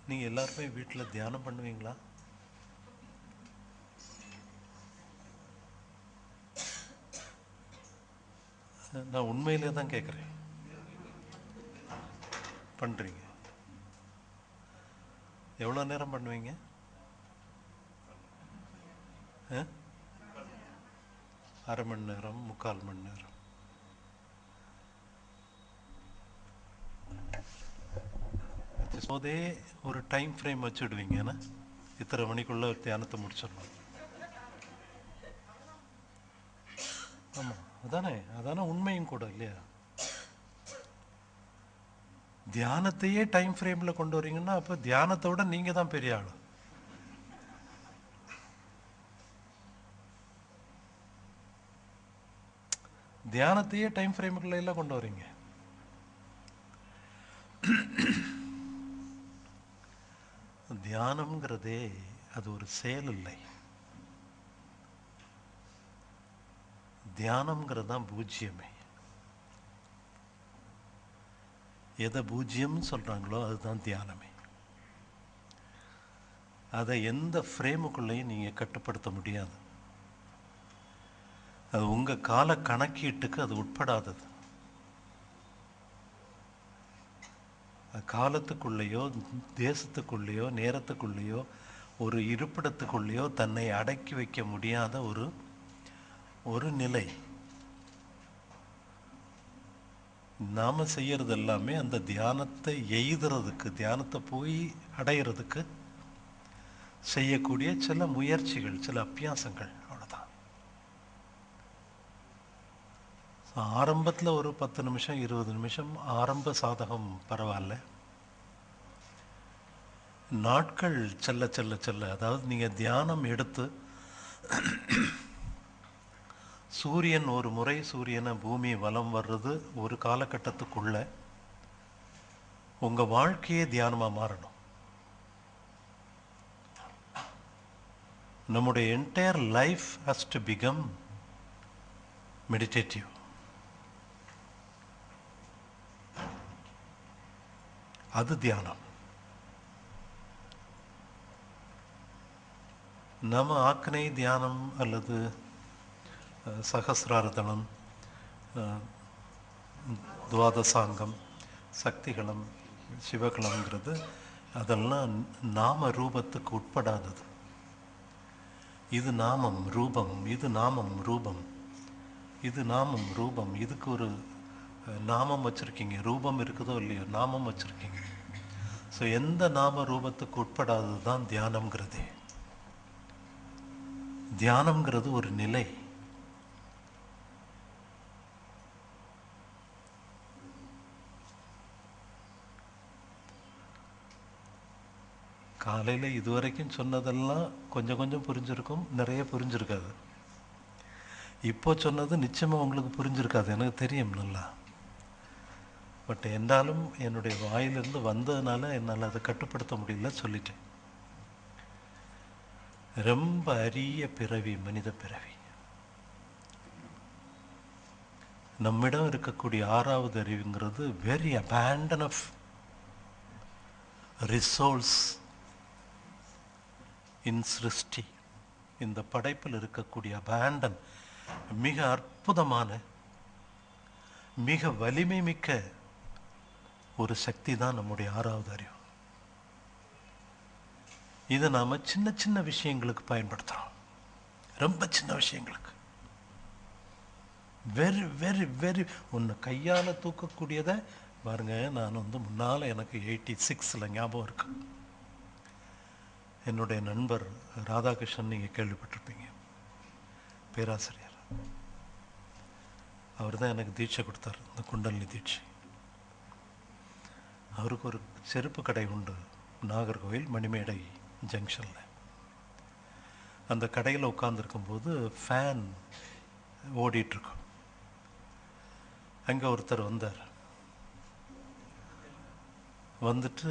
நீங்கள் எல்லாருமே வீட்டில் தியானம் பண்ணுவீங்களா? நான் உண்மையிலே தான் கேட்குறேன். பண்ணுறீங்க? எவ்வளோ நேரம் பண்ணுவீங்க? அரை மணி நேரம், 3/4 மணி நேரம்? போதே ஒரு டைம் ஃப்ரேம் வச்சுடுவீங்கன்னா இத்தனை மணிக்குள்ளே தியானத்தை முடிச்சிடணும். ஆமாம், அதானே உண்மையும் கூட இல்லையா? தியானத்தையே டைம் ஃப்ரேமில் கொண்டு வரீங்கன்னா அப்போ தியானத்தோட நீங்கள் தான் பெரிய ஆள். தியானத்தையே டைம் ஃப்ரேமுக்குள்ள எல்லாம் கொண்டு வரீங்க. தியானம்ங்கிறதே அது ஒரு செயல் இல்லை. தியானம்ங்கிறது தான் பூஜ்ஜியமே. எதை பூஜ்ஜியம்னு சொல்கிறாங்களோ அதுதான் தியானமே. அதை எந்த ஃப்ரேமுக்குள்ளேயும் நீங்கள் கட்டுப்படுத்த முடியாது. அது உங்கள் கால கணக்கீட்டுக்கு அது உட்படாதது. காலத்துக்குள்ளேயோ தேசத்துக்குள்ளேயோ நேரத்துக்குள்ளேயோ ஒரு இருப்பிடத்துக்குள்ளேயோ தன்னை அடக்கி வைக்க முடியாத ஒரு நிலை. நாம் செய்கிறது எல்லாமே அந்த தியானத்தை எய்துறதுக்கு, தியானத்தை போய் அடையிறதுக்கு செய்யக்கூடிய சில முயற்சிகள், சில அபியாசங்கள், அவ்வளோதான். ஆரம்பத்தில் ஒரு 10 நிமிஷம் 20 நிமிஷம் ஆரம்ப சாதகம் பரவாயில்ல. நாட்கள் செல்ல செல்ல செல்ல, அதாவது நீங்கள் தியானம் எடுத்து சூரியன் ஒரு முறை சூரியனை பூமி வலம் வர்றது ஒரு காலகட்டத்துக்குள்ள உங்கள் வாழ்க்கையே தியானமாக மாறணும். நம்முடைய entire life has to become meditative. அது தியானம். நம்ம ஆக்னை தியானம் அல்லது சகசிரார்த்தனம், துவாதசாங்கம், சக்திகளம், சிவகளம்ங்கிறது அதெல்லாம் நாம ரூபத்துக்கு உட்படாதது. இது நாமம் ரூபம், இது நாமம் ரூபம், இது நாமம் ரூபம். இதுக்கு ஒரு நாமம் வச்சுருக்கீங்க. ரூபம் இருக்குதோ இல்லையோ நாமம் வச்சுருக்கீங்க. ஸோ எந்த நாம ரூபத்துக்கு உட்படாதது தான் தியானம்ங்கிறதே. தியானம்ங்கிறது ஒரு நிலை. காலையில் இதுவரைக்கும் சொன்னதெல்லாம் கொஞ்சம் கொஞ்சம் புரிஞ்சிருக்கும், நிறைய புரிஞ்சிருக்காது. இப்போ சொன்னது நிச்சயமாக உங்களுக்கு புரிஞ்சிருக்காது, எனக்கு தெரியும் நல்லா. பட் என்றாலும் என்னுடைய வாயிலிருந்து வந்ததுனால என்னால் அதை கட்டுப்படுத்த முடியல, சொல்லிட்டேன். ரொம்ப அரிய பிறவி மனித பிறவி. நம்மிடம் இருக்கக்கூடிய 6வது அறிவுங்கிறது very abundant of resource in சிருஷ்டி. இந்த படைப்பில் இருக்கக்கூடிய அபேண்டன், மிக அற்புதமான மிக வலிமை மிக்க ஒரு சக்தி தான் நம்முடைய 6வது அறிவு. இதை நாம் சின்ன சின்ன விஷயங்களுக்கு பயன்படுத்துகிறோம். ரொம்ப சின்ன விஷயங்களுக்கு. வெரி வெரி வெரி ஒன்று கையால் தூக்கக்கூடியதை பாருங்க. நான் முன்னால் எனக்கு 86 ஞாபகம் இருக்கு. என்னுடைய நண்பர் ராதாகிருஷ்ணன், நீங்கள் கேள்விப்பட்டிருப்பீங்க, பேராசிரியர். அவர் தான் எனக்கு தீட்சை கொடுத்தார், இந்த குண்டலினி தீட்சை. அவருக்கு ஒரு செருப்பு கடை உண்டு நாகர்கோவில் மணிமேடை ஜங்ஷனில். அந்த கடையில் உட்காந்துருக்கும்போது ஃபேன் ஓடிட்டுருக்கும். அங்கே ஒருத்தர் வந்தார். வந்துட்டு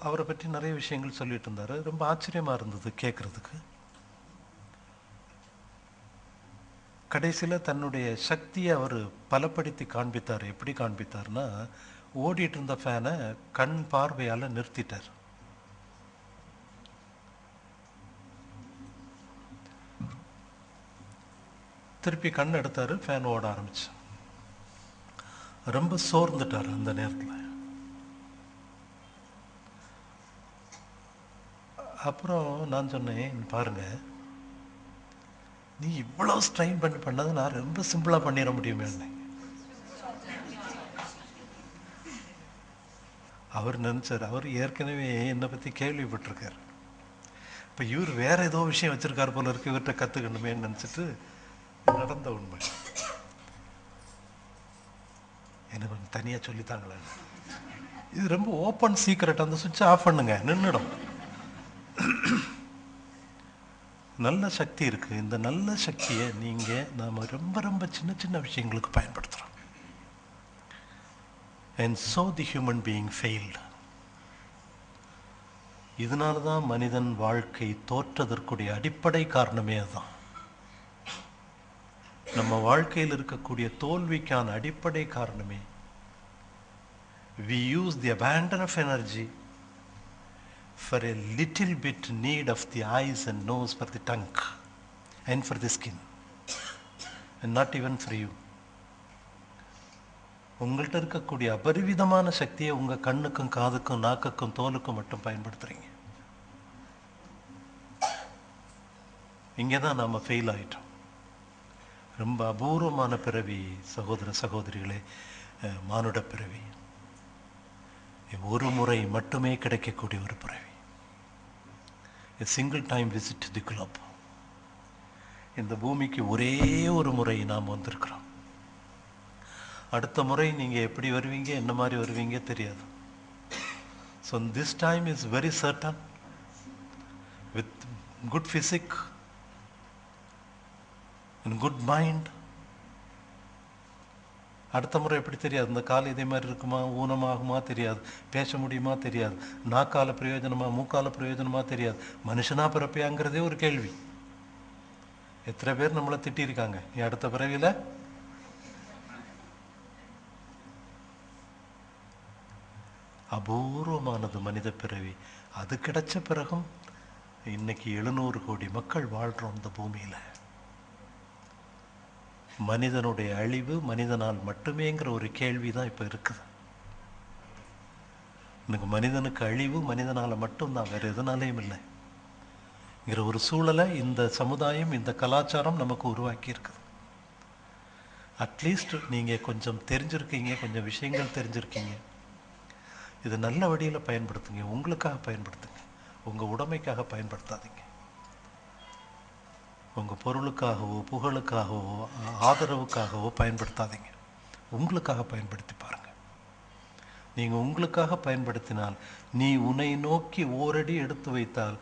அவரை பற்றி நிறைய விஷயங்கள் சொல்லிட்டு இருந்தார். ரொம்ப ஆச்சரியமாக இருந்தது கேட்குறதுக்கு. கடைசியில் தன்னுடைய சக்தியை அவர் பலப்படுத்தி காண்பித்தார். எப்படி காண்பித்தார்னா, ஓடிட்டு இருந்த ஃபேனை கண் பார்வையால் நிறுத்திட்டார். திருப்பி கண் எடுத்தார், ஃபேன் ஓட ஆரம்பிச்சு. ரொம்ப சோர்ந்துட்டார் அந்த நேரத்தில். அப்புறம் நான் சொன்னேன், பாருங்க, நீ இவ்வளோ ஸ்ட்ரெயின் பண்ணது நான் ரொம்ப சிம்பிளாக பண்ணிட முடியுமே. அவர் நினச்சார், அவர் ஏற்கனவே என்னை பற்றி கேள்விப்பட்டிருக்கார். இப்போ இவர் வேற ஏதோ விஷயம் வச்சிருக்கார் போல இருக்கு, இவர்கிட்ட கற்றுக்கணுமேன்னு நினச்சிட்டு நடந்த உண்மை. எனக்கு கொஞ்சம் தனியாக சொல்லித்தாங்களே. இது ரொம்ப ஓப்பன் சீக்ரெட். அந்த சுவிட்சை ஆஃப் பண்ணுங்க, நின்றுடும். நல்ல சக்தி இருக்கு. இந்த நல்ல சக்தியை நாம ரொம்ப ரொம்ப சின்ன சின்ன விஷயங்களுக்கு பயன்படுத்துறோம். And so the human being failed. இதனால தான் மனிதன் வாழ்க்கை தோற்றதற்குடைய அடிப்படை காரணமே அதுதான். நம்ம வாழ்க்கையில் இருக்கக்கூடிய தோல்விக்கான அடிப்படை காரணமே, we use the abandon of energy for a little bit need of the eyes and nose for the tongue and for the skin, and not even for you. உங்கள்கிட்ட இருக்கக்கூடிய அபரிவிதமான சக்தியை உங்கள் கண்ணுக்கும் காதுக்கும் நாக்குக்கும் தோலுக்கும் மட்டும் பயன்படுத்துகிறீங்க. இங்கே தான் நாம் ஃபெயில் ஆகிட்டோம். ரொம்ப அபூர்வமான பிறவி சகோதர சகோதரிகளே, மானுட பிறவி. ஒரு முறை மட்டுமே கிடைக்கக்கூடிய ஒரு பிறவி. A single time visit to the globe. இந்த பூமிக்கு ஒரே ஒரு முறை நாம் வந்திருக்கிறோம். அடுத்த முறை நீங்கள் எப்படி வருவீங்க, என்ன மாதிரி வருவீங்க தெரியாது. So this time is very certain, with good physique and good mind. அடுத்த முறை எப்படி தெரியாது. இந்த கால் இதே மாதிரி இருக்குமா, ஊனமாகுமா தெரியாது, பேச முடியுமா தெரியாது, நாக்கால பிரயோஜனமா மூக்கால பிரயோஜனமா தெரியாது, மனுஷனா பிறப்பியாங்கிறதே ஒரு கேள்வி. எத்தனை பேர் நம்மளை திட்டிருக்காங்க, நீ அடுத்த பிறவியில். அபூர்வமானது மனித பிறவி. அது கிடைச்ச பிறகும் இன்னைக்கு 700 கோடி மக்கள் வாழ்றோம் இந்த பூமியில். மனிதனுடைய அழிவு மனிதனால் மட்டுமேங்கிற ஒரு கேள்வி தான் இப்போ இருக்குது. எனக்கு மனிதனுக்கு அழிவு மனிதனால் மட்டும்தான், வேறு எதனாலேயும் இல்லைங்கிற ஒரு சூழலை இந்த சமுதாயம், இந்த கலாச்சாரம் நமக்கு உருவாக்கி இருக்குது. அட்லீஸ்ட் நீங்கள் கொஞ்சம் தெரிஞ்சிருக்கீங்க, கொஞ்சம் விஷயங்கள் தெரிஞ்சிருக்கீங்க. இது நல்ல வழியில் பயன்படுத்துங்க, உங்களுக்காக பயன்படுத்துங்க, உங்கள் உடைமைக்காக பயன்படுத்தாதீங்க. உங்கள் பொருளுக்காகவோ புகழுக்காகவோ ஆதரவுக்காகவோ பயன்படுத்தாதீங்க. உங்களுக்காக பயன்படுத்தி பாருங்கள். நீங்கள் உங்களுக்காக பயன்படுத்தினால், நீ உன்னை நோக்கி ஓரடி எடுத்து வைத்தால்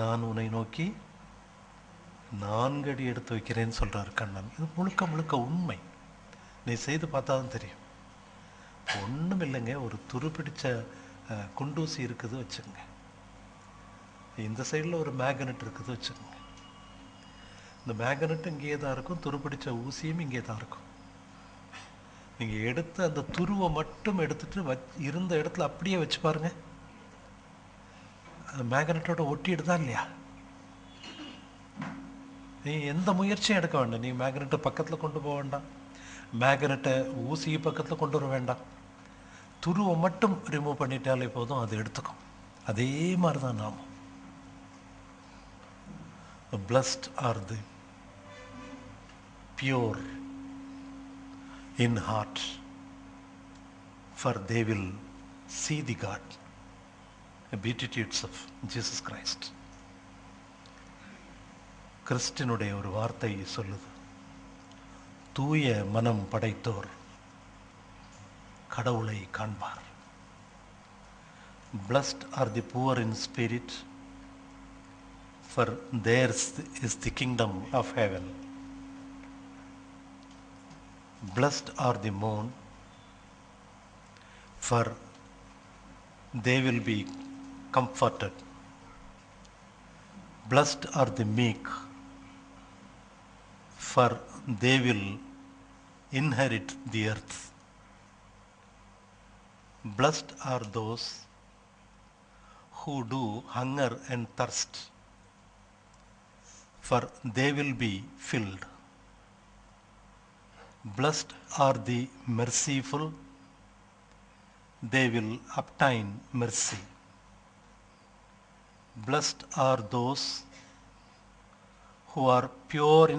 நான் உன்னை நோக்கி 4 அடி எடுத்து வைக்கிறேன்னு சொல்கிறார் கண்ணன். இது முழுக்க முழுக்க உண்மை. நீ செய்து பார்த்தா தான் தெரியும். ஒன்றும் இல்லைங்க, ஒரு துருப்பிடிச்ச குண்டூசி இருக்குது வச்சுக்கோங்க, இந்த சைடில் ஒரு மேக்னெட் இருக்குது வச்சுக்கோங்க. இந்த மேக்னெட் இங்கே தான் இருக்கும், துருப்பிடிச்ச ஊசியும் இங்கே தான் இருக்கும். நீங்கள் எடுத்து அந்த துருவை மட்டும் எடுத்துட்டு இருந்த இடத்துல அப்படியே வச்சு பாருங்க, அந்த மேக்னெட்டோட ஒட்டிடுதா இல்லையா? நீ எந்த முயற்சியும் எடுக்க வேண்டாம். நீ மேக்னெட்டை பக்கத்தில் கொண்டு போக வேண்டாம், மேக்னெட்டை ஊசியை பக்கத்தில் கொண்டு வர வேண்டாம். துருவை மட்டும் ரிமூவ் பண்ணிட்டாலே போதும், அது எடுத்துக்கும். அதே மாதிரி தான் நாமும். Blessed are the pure in heart, for they will see the God. Beatitudes of Jesus Christ. கிறிஸ்டினுடைய ஒரு வார்த்தை சொல்லுது, தூய மனம் படைத்தோர் கடவுளை காண்பார். Blessed are the poor in spirit, for theirs is the kingdom of heaven. Blessed are the mourn, for they will be comforted. Blessed are the meek, for they will inherit the earth. Blessed are those who do hunger and thirst, for they will be filled. Blessed are the merciful, they will obtain mercy. Blessed are those who are pure in